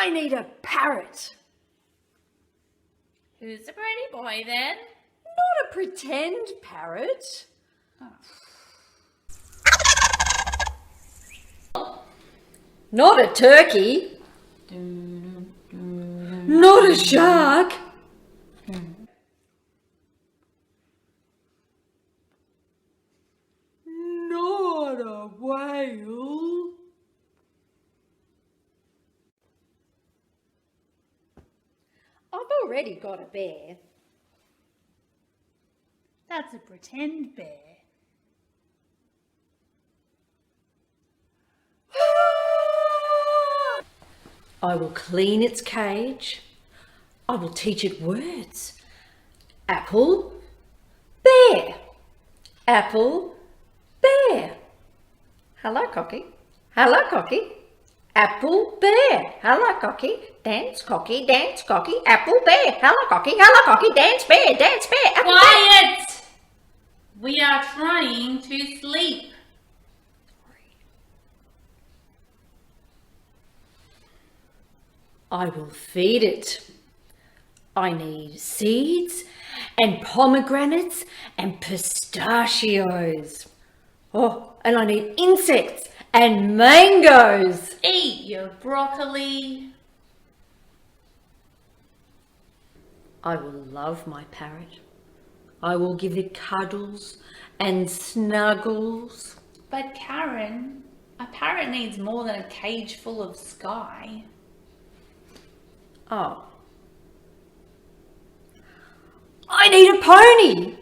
I need a parrot. Who's the pretty boy then? Not a pretend parrot. Not a turkey. Not a shark. Not a whale. I've already got a bear. That's a pretend bear. I will clean its cage. I will teach it words. Apple, bear. Apple, bear. Hello, Cocky. Hello, Cocky. Apple, bear. Hello, Cocky. Dance, Cocky. Dance, Cocky. Apple, bear. Hello, Cocky. Hello, Cocky. Dance, bear. Dance, bear. Apple, Quiet! Bear. We are trying to sleep. I will feed it. I need seeds and pomegranates and pistachios. Oh, and I need insects and mangoes. Eat your broccoli. I will love my parrot. I will give it cuddles and snuggles. But Karen, a parrot needs more than a cage full of sky. Oh. I need a pony.